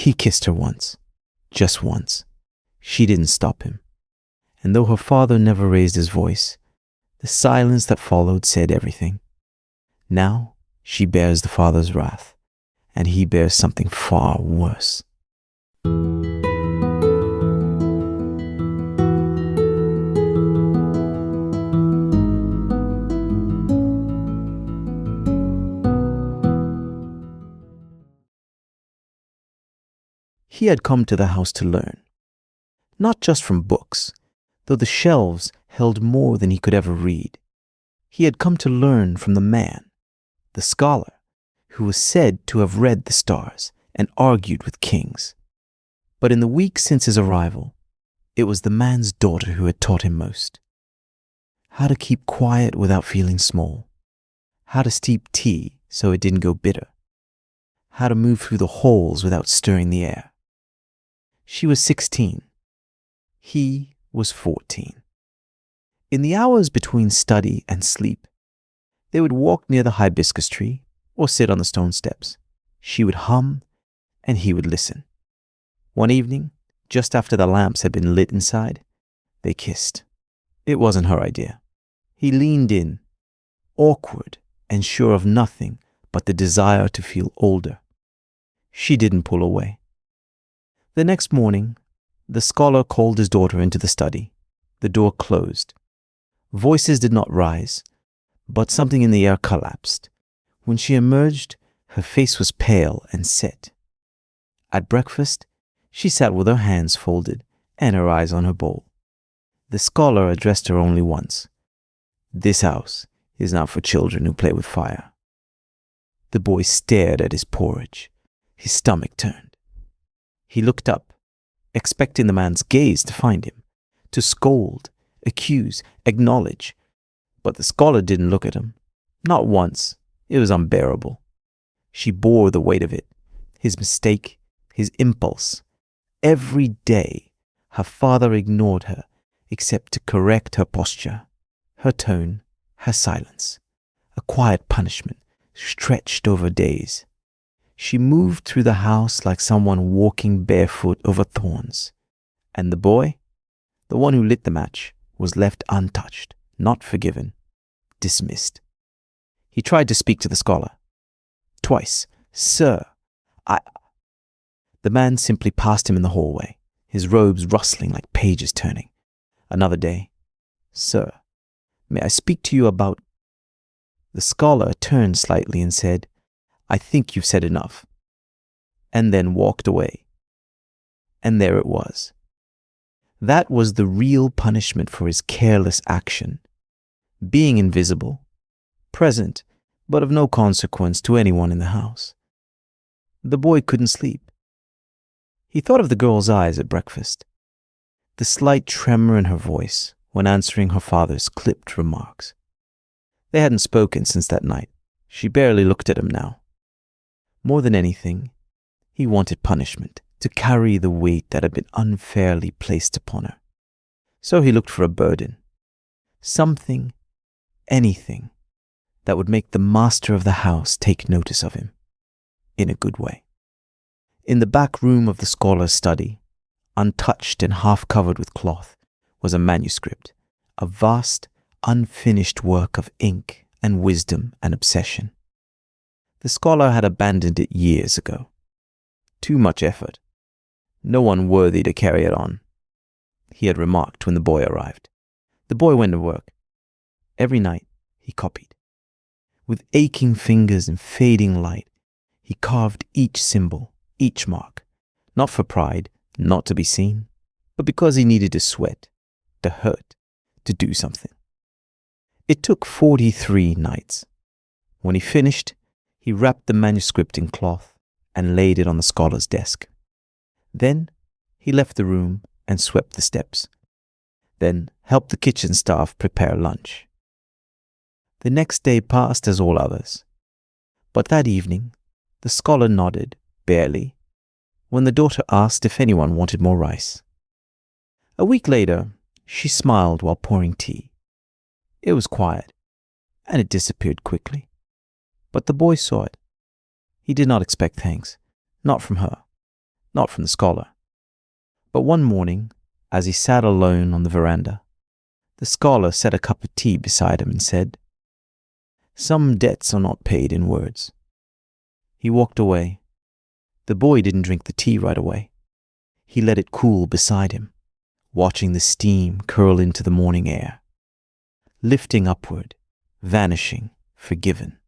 He kissed her once, just once. She didn't stop him. And though her father never raised his voice, the silence that followed said everything. Now she bears the father's wrath, and he bears something far worse. He had come to the house to learn, not just from books, though the shelves held more than he could ever read. He had come to learn from the man, the scholar, who was said to have read the stars and argued with kings. But in the week since his arrival, it was the man's daughter who had taught him most. How to keep quiet without feeling small. How to steep tea so it didn't go bitter. How to move through the halls without stirring the air. She was 16. He was 14. In the hours between study and sleep, they would walk near the hibiscus tree or sit on the stone steps. She would hum and he would listen. One evening, just after the lamps had been lit inside, they kissed. It wasn't her idea. He leaned in, awkward and sure of nothing but the desire to feel older. She didn't pull away. The next morning, the scholar called his daughter into the study. The door closed. Voices did not rise, but something in the air collapsed. When she emerged, her face was pale and set. At breakfast, she sat with her hands folded and her eyes on her bowl. The scholar addressed her only once. "This house is not for children who play with fire." The boy stared at his porridge. His stomach turned. He looked up, expecting the man's gaze to find him, to scold, accuse, acknowledge. But the scholar didn't look at him. Not once. It was unbearable. She bore the weight of it, his mistake, his impulse. Every day, her father ignored her, except to correct her posture, her tone, her silence. A quiet punishment stretched over days. She moved through the house like someone walking barefoot over thorns. And the boy, the one who lit the match, was left untouched, not forgiven, dismissed. He tried to speak to the scholar. Twice. "Sir, The man simply passed him in the hallway, his robes rustling like pages turning. Another day. "Sir, may I speak to you about—" The scholar turned slightly and said, "I think you've said enough," and then walked away. And there it was. That was the real punishment for his careless action. Being invisible, present, but of no consequence to anyone in the house. The boy couldn't sleep. He thought of the girl's eyes at breakfast, the slight tremor in her voice when answering her father's clipped remarks. They hadn't spoken since that night. She barely looked at him now. More than anything, he wanted punishment, to carry the weight that had been unfairly placed upon her. So he looked for a burden. Something, anything, that would make the master of the house take notice of him. In a good way. In the back room of the scholar's study, untouched and half covered with cloth, was a manuscript, a vast, unfinished work of ink and wisdom and obsession. The scholar had abandoned it years ago. Too much effort. No one worthy to carry it on, he had remarked when the boy arrived. The boy went to work. Every night he copied. With aching fingers and fading light, he carved each symbol, each mark, not for pride, not to be seen, but because he needed to sweat, to hurt, to do something. It took 43 nights. When he finished, he wrapped the manuscript in cloth and laid it on the scholar's desk. Then he left the room and swept the steps. Then helped the kitchen staff prepare lunch. The next day passed as all others. But that evening, the scholar nodded, barely, when the daughter asked if anyone wanted more rice. A week later, she smiled while pouring tea. It was quiet, and it disappeared quickly. But the boy saw it. He did not expect thanks, not from her, not from the scholar. But one morning, as he sat alone on the veranda, the scholar set a cup of tea beside him and said, "Some debts are not paid in words." He walked away. The boy didn't drink the tea right away. He let it cool beside him, watching the steam curl into the morning air, lifting upward, vanishing, forgiven.